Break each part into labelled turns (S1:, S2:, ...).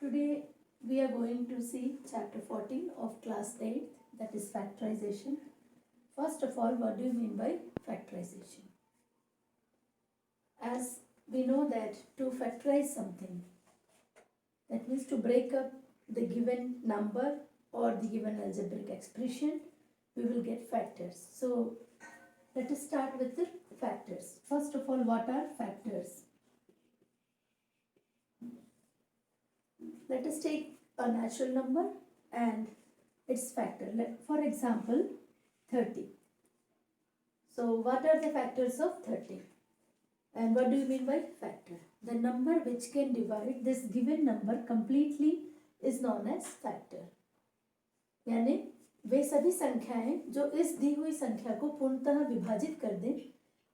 S1: Today we are going to see chapter 14 of class 8, that is factorization. First of all, what do you mean by factorization? As we know that to factorize something, that means to break up the given number or the given algebraic expression, we will get factors. So let us start with the factors. First of all, what are factors? Let us take a natural number and its factor. For example, 30. So what are the factors of 30? And what do you mean by factor? The number which can divide this given number completely is known as factor. यानी वे सभी संख्याएं जो इस दी हुई संख्या को पूर्णतः विभाजित कर दें,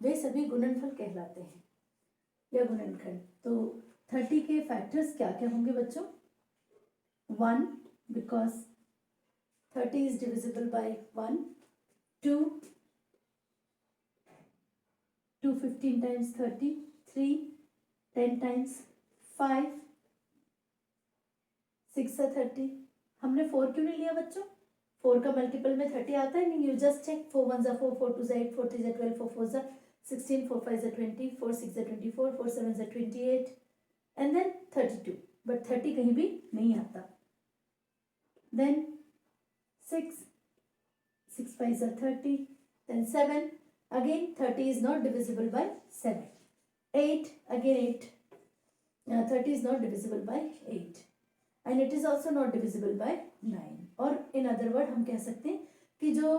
S1: वे सभी गुणनफल कहलाते हैं या गुणनखंड. तो 30 के फैक्टर्स क्या क्या होंगे बच्चों? 1 because 30 is divisible by 1, 2 15 times 30, 3 10 times 5, 6 30. हमने 4 क्यों नहीं लिया बच्चों? 4 का मल्टीपल में 30 आता है नहीं. You just check 4 1 4, 4 2 8, 4 3 12, 4 4 16, 4 5 20, 4 6 24, 4 7 28 and then 32. But 30 कहीं भी नहीं आता. Then 6 5 30, then 7. Again 30 is not divisible by 7. 8, again 8. 30 is not divisible by 8. And it is also not divisible by 9. और in other word हम कह सकते हैं कि जो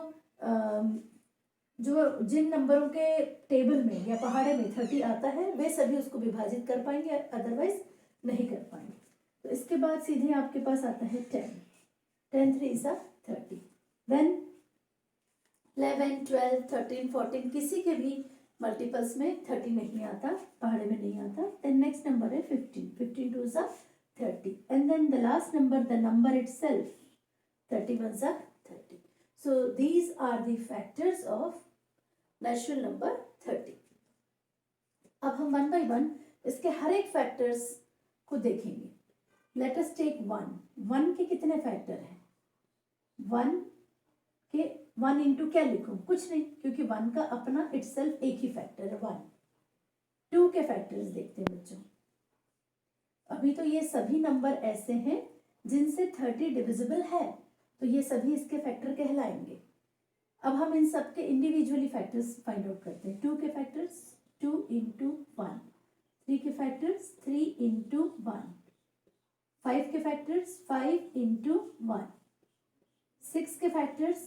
S1: जिन नंबरों के टेबल में या पहाड़े में 30 आता है वे सभी उसको विभाजित कर पाएंगे, अदरवाइज नहीं कर पाएंगे. तो इसके बाद सीधे आपके पास आता है 10. 10 3 is 30. Then 11 12 13 14 किसी के भी मल्टीपल्स में 30 नहीं आता, पहाड़े में नहीं आता. देन नेक्स्ट नंबर है 15. 15 2 is 30. And then the last number, the number itself, 31 is 30. So these are the factors of natural number 30. अब हम वन बाय वन इसके हर एक फैक्टर्स को देखेंगे. Let us take 1. 1 के कितने फैक्टर हैं? 1 के 1 इंटू क्या लिखूं? कुछ नहीं, क्योंकि 1 का अपना इटसेल्फ एक ही फैक्टर है 1. 2 के फैक्टर्स देखते हैं बच्चों. अभी तो ये सभी नंबर ऐसे हैं जिनसे 30 डिविजिबल है, तो ये सभी इसके फैक्टर कहलाएंगे. अब हम इन सब के इंडिविजुअली फैक्टर्स फाइंड आउट करते हैं. 2 के फैक्टर्स 2 इंटू 1. 3 के फैक्टर्स 3 इंटू 1. 5 के फैक्टर्स 5 इंटू 1. 6 के फैक्टर्स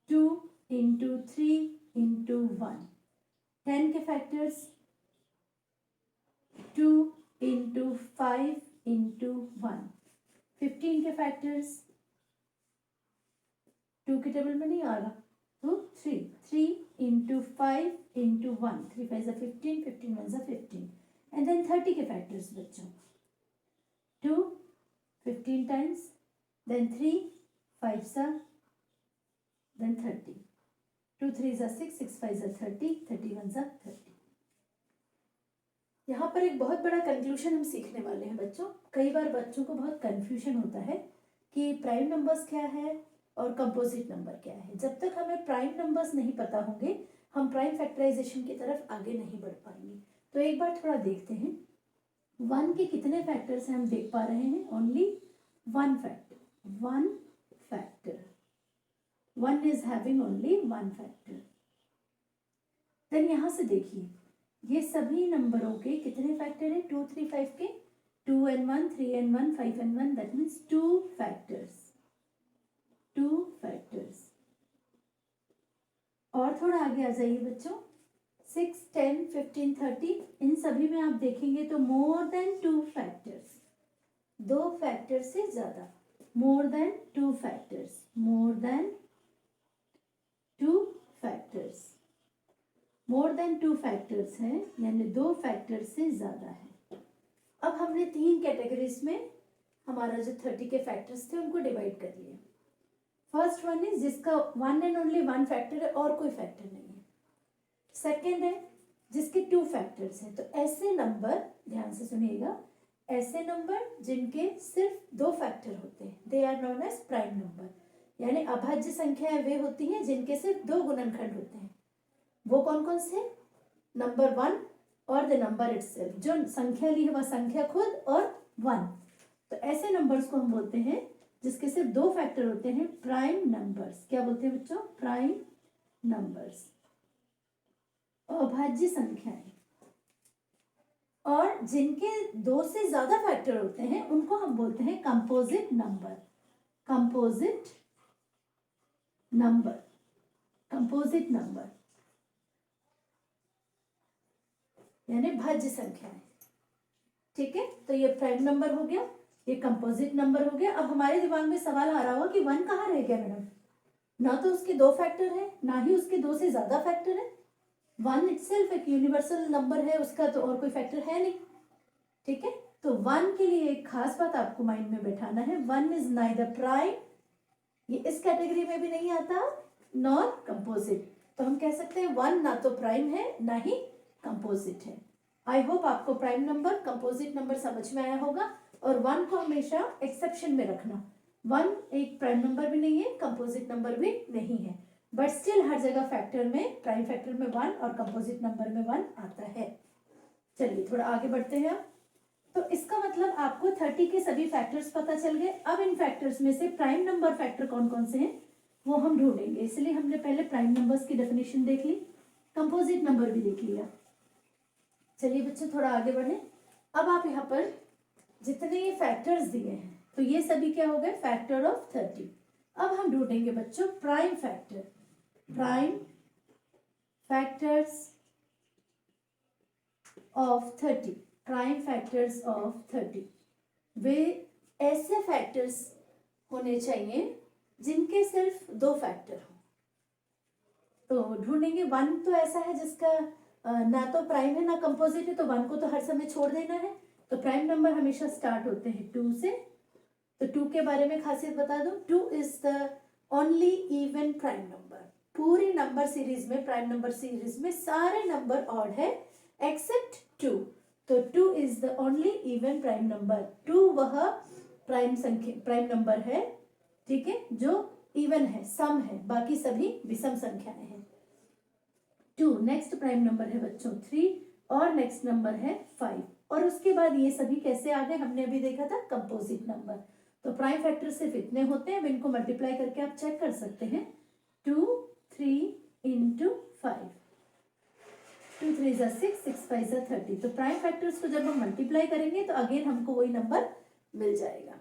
S1: 2 इंटू 3 इंटू 1. 10 के फैक्टर्स 2 इंटू 5 इंटू 1. 15 के फैक्टर्स 2 के टेबल में नहीं आ रहा तो 3 इंटू 5 इंटू 1. 3 5 15, 15 1 15. एंड देन 30 के फैक्टर्स बच्चों 2 15 times, then 3 5 then 30. 2 3 is 6, 6 5 is 30, 31 is 30. यहाँ पर एक बहुत बड़ा कंक्लूजन हम सीखने वाले हैं बच्चों. कई बार बच्चों को बहुत कंफ्यूजन होता है कि प्राइम नंबर्स क्या है और कंपोजिट नंबर क्या है. जब तक हमें प्राइम नंबर्स नहीं पता होंगे हम प्राइम फैक्टराइजेशन की तरफ आगे नहीं बढ़ पाएंगे. तो एक बार थोड़ा देखते हैं 1 के कितने फैक्टर्स हैं. हम देख पा रहे हैं only 1 factor. 1 factor. 1 is having only 1 factor. then यहाँ से देखिए ये सभी नंबरों के कितने फैक्टर हैं? 2 3 5 के 2 and 1, 3 and 1, 5 and 1, that means 2 factors. 2 factors. और थोड़ा आगे आ जाइए बच्चों. 6 10 15 30 इन सभी में आप देखेंगे तो मोर देन 2 फैक्टर्स. 2 फैक्टर से ज्यादा. More than 2 factors. More than 2 factors. More than 2 factors हैं यानी 2 फैक्टर से ज़्यादा है. अब हमने 3 कैटेगरीज में हमारा जो 30 के फैक्टर्स थे उनको डिवाइड कर लिया. फर्स्ट वन इज जिसका 1 एंड ओनली 1 फैक्टर है और कोई फैक्टर नहीं है. सेकेंड है जिसके 2 फैक्टर्स हैं. तो ऐसे नंबर ध्यान से सुनिएगा, ऐसे नंबर जिनके सिर्फ दो फैक्टर होते हैं, they are known as prime number. यानी अभाज्य संख्याएं वे होती हैं जिनके सिर्फ दो गुणनखंड होते हैं। वो कौन कौन से? नंबर 1 और द नंबर इटसेल्फ, जो संख्या ली है वह संख्या खुद और 1। तो ऐसे नंबर्स को हम बोलते हैं जिसके सिर्फ दो फैक्टर होते हैं, प्राइम नंबर्स। क्या बोलते हैं बच्चों? प्राइम नंबर्स, अभाज्य संख्याएं। और जिनके दो से ज्यादा फैक्टर होते हैं उनको हम बोलते हैं composite number. Composite number, composite number यानी भाज्य संख्याएं। ठीक है, तो ये प्राइम नंबर हो गया, ये कंपोजिट नंबर हो गया। अब हमारे दिमाग में सवाल आ रहा होगा कि 1 कहाँ रह गया मैडम? ना तो उसके दो फैक्टर है, ना ही उसके दो से ज्यादा फैक्टर है। 1 इटसेल्फ एक यूनिवर्सल नंबर है, उसका तो और कोई फैक्टर है नहीं। ठीक है, तो 1 के लिए एक खास बात आपको माइंड में बैठाना है, 1 इज नाइदर प्राइम, ये इस कैटेगरी में भी नहीं आता, नॉन कंपोजिट। तो हम कह सकते हैं 1 ना तो प्राइम है ना ही कंपोजिट है। आई होप आपको प्राइम नंबर, कंपोजिट नंबर समझ में आया होगा। और 1 को हमेशा एक्सेप्शन में रखना। 1 एक प्राइम नंबर भी नहीं है, कंपोजिट नंबर भी नहीं है, बट स्टिल हर जगह फैक्टर में, प्राइम फैक्टर में 1 और कंपोजिट नंबर में 1 आता है। चलिए थोड़ा आगे बढ़ते हैं। अब तो इसका मतलब आपको 30 के सभी फैक्टर्स पता चल गए। अब इन फैक्टर्स में से प्राइम नंबर फैक्टर कौन कौन से हैं वो हम ढूंढेंगे। इसलिए हमने पहले प्राइम नंबर्स की डेफिनेशन देख ली, कंपोजिट नंबर भी देख लिया। चलिए बच्चों थोड़ा आगे बढ़े। अब आप यहाँ पर जितने ये फैक्टर्स दिए हैं तो ये सभी क्या हो गए? Factor of 30। अब हम ढूंढेंगे बच्चों prime factor. Prime factors of 30, prime factors of 30 वे ऐसे फैक्टर्स होने चाहिए जिनके सिर्फ दो फैक्टर हो। तो ढूंढेंगे 1 तो ऐसा है जिसका ना तो प्राइम है ना कंपोजिट है, तो 1 को तो हर समय छोड़ देना है। तो प्राइम नंबर हमेशा स्टार्ट होते हैं 2 से। तो 2 के बारे में खासियत बता दूं, 2 is the only even prime number. पूरी नंबर सीरीज में, प्राइम नंबर सीरीज में सारे नंबर ऑड है एक्सेप्ट 2। तो 2 is the only even prime number. 2 वह प्राइम संख्या, प्राइम नंबर है, ठीक है, जो इवन है, सम है, बाकी सभी विषम संख्याएं हैं। 2 नेक्स्ट प्राइम नंबर है बच्चों 3 और नेक्स्ट नंबर है 5। और उसके बाद ये सभी कैसे आ गए हमने अभी देखा था, कंपोजिट नंबर। तो प्राइम फैक्टर सिर्फ इतने होते हैं, अब इनको मल्टीप्लाई करके आप चेक कर सकते हैं। 2 3 into 5, 2 3 = 6, 6 5 = 30। तो प्राइम फैक्टर्स को जब हम मल्टीप्लाई करेंगे तो अगेन हमको वही नंबर मिल जाएगा।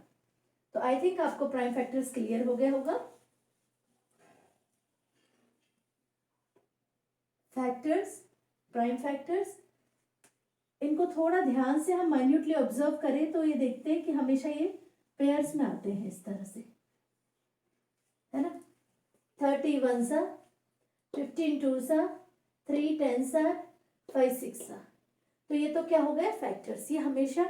S1: तो आई थिंक आपको प्राइम फैक्टर्स क्लियर हो गया होगा। फैक्टर्स, प्राइम फैक्टर्स, इनको थोड़ा ध्यान से हम माइन्यूटली ऑब्जर्व करें तो ये देखते हैं कि हमेशा ये पेयर्स में आते हैं इस तरह से, है ना। 30 1s, 15 2s, 3 10s, 5 6s। तो ये तो क्या हो गया फैक्टर्स, ये हमेशा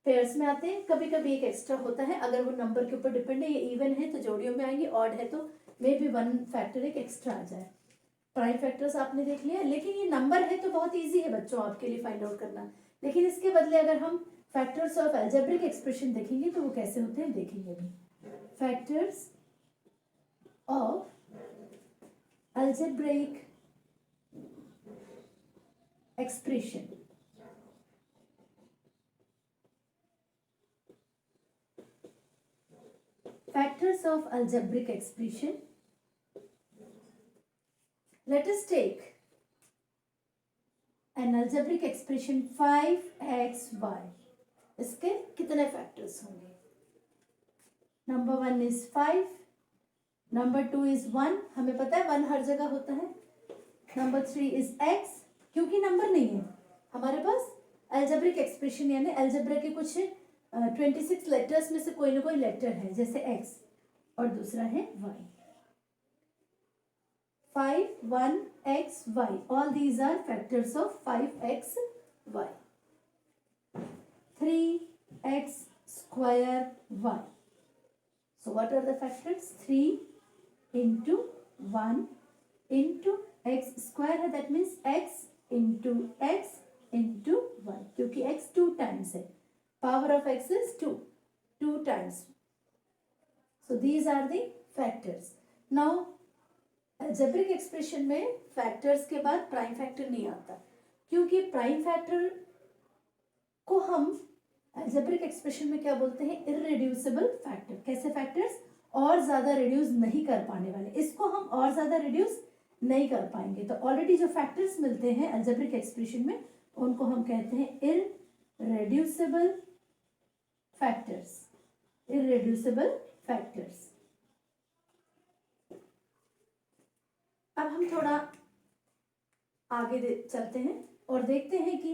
S1: पेयर्स में आते हैं। कभी कभी एक एक्स्ट्रा होता है, अगर वो नंबर के ऊपर डिपेंड है, ये इवन है तो जोड़ियों में आएंगे, ऑड है तो मे बी 1 फैक्टर एक एक्स्ट्रा आ जाए। प्राइम फैक्टर्स आपने देख लिया, लेकिन ये नंबर है तो बहुत इजी है बच्चों आपके लिए फाइंड आउट करना। लेकिन इसके बदले अगर हम फैक्टर्स ऑफ अलजेब्रिक एक्सप्रेशन देखेंगे तो वो कैसे होते हैं देखेंगे अभी। Factors of algebraic expression. Factors of algebraic expression, let us take an algebraic expression 5xy। इसके कितने फैक्टर्स होंगे? नंबर 1 is 5, नंबर 2 is 1, हमें पता है 1 हर जगह होता है। नंबर 3 is x, क्योंकि नंबर नहीं है हमारे पास, अलजेब्रिक एक्सप्रेशन यानी अलजेब्रा के कुछ 26 लेटर्स में से कोई ना कोई लेटर है, जैसे x, और दूसरा है y। 5 1 x y, all these are factors of 5x y। 3x square y, so what are the factors? 3 into 1 into x square है, that means x into x into y, क्योंकि x 2 times है Power of x is 2. 2 times. So these are the factors. Now algebraic expression में factors के बाद prime factor नहीं आता, क्योंकि prime factor को हम algebraic expression में क्या बोलते हैं? irreducible factor. कैसे factors? और ज़्यादा reduce नहीं कर पाने वाले. इसको हम और ज़्यादा reduce नहीं कर पाएंगे. तो already जो factors मिलते हैं algebraic expression में उनको हम कहते हैं irreducible factors. irreducible factors. अब हम थोड़ा आगे चलते हैं और देखते हैं कि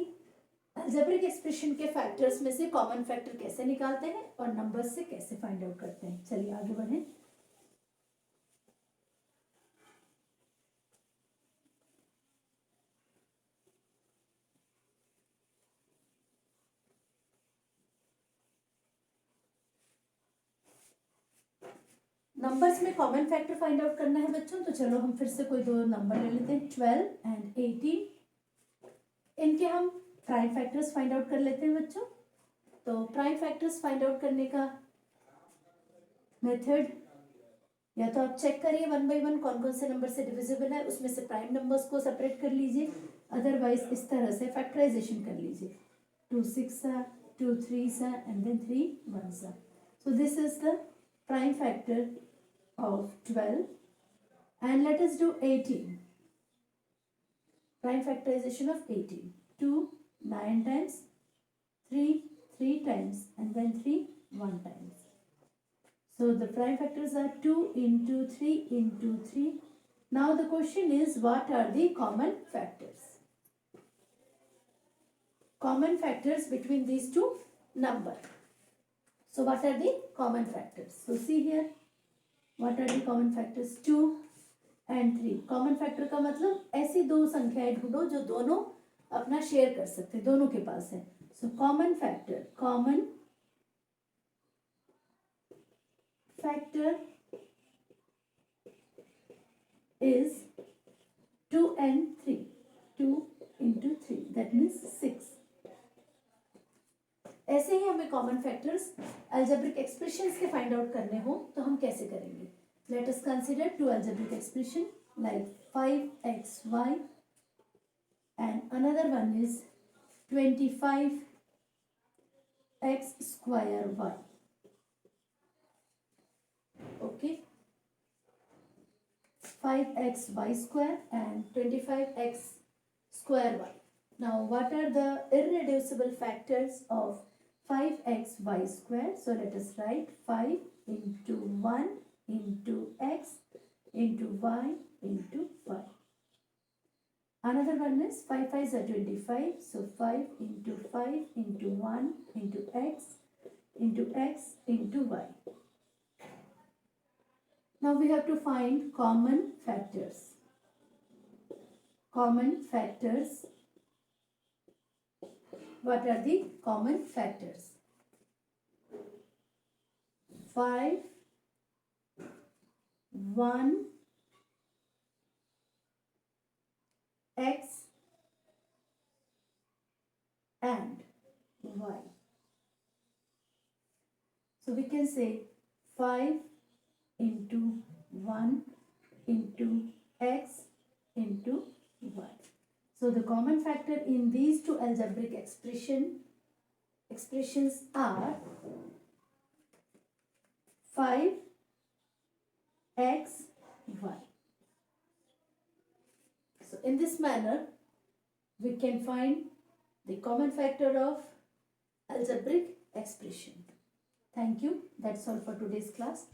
S1: अलजेब्रिक एक्सप्रेशन के फैक्टर्स में से कॉमन फैक्टर कैसे निकालते हैं और नंबर्स से कैसे फाइंड आउट करते हैं. चलिए आगे बढ़ें. नंबर्स में कॉमन फैक्टर फाइंड आउट करना है बच्चों. तो चलो हम फिर से कोई दो नंबर ले लेते हैं. 12 एंड 18. इनके हम प्राइम फैक्टर्स फाइंड आउट कर लेते हैं बच्चों. तो प्राइम फैक्टर्स फाइंड आउट करने का मेथड या तो आप चेक करिए 1 by 1 कौन कौन से नंबर से डिविजिबल है, उसमें से प्राइम नंबर्स को सेपरेट कर लीजिए. अदरवाइज इस तरह से फैक्टराइजेशन कर लीजिए. 2 6 2 3 and then 3 1. So this is the prime factor of 12. And let us do 18. Prime factorization of 18. 2 9 times, 3 3 times, and then 3 1 times. So the prime factors are 2 into 3 into 3. Now the question is, what are the common factors? Common factors between these two numbers. So what are the common factors? So see here, what are the common factors? 2 and 3. Common factor का मतलब ऐसी दो संख्याएं ढूंढो जो दोनों अपना share कर सकते हैं, दोनों के पास है. So common factor is 2 and 3. 2 into 3, that means 6. ऐसे ही हमें कॉमन फैक्टर्स अलजेब्रिक एक्सप्रेशंस के फाइंड आउट करने हो तो हम कैसे करेंगे. Let us consider two algebraic expression like 5xy and another one is 25x square y. Okay, 5xy square and 25x square y. Now what are the irreducible factors of 5xy square? So let us write 5 into 1 into x into y into y. Another one is 5 5s are 25. So 5 into 5 into 1 into x into y. Now we have to find common factors. Common factors. What are the common factors? 5, 1, x and y. So we can say 5 into 1 into x into y. So the common factor in these two algebraic expressions are 5x y. So in this manner we can find the common factor of algebraic expression. Thank you. That's all for today's class.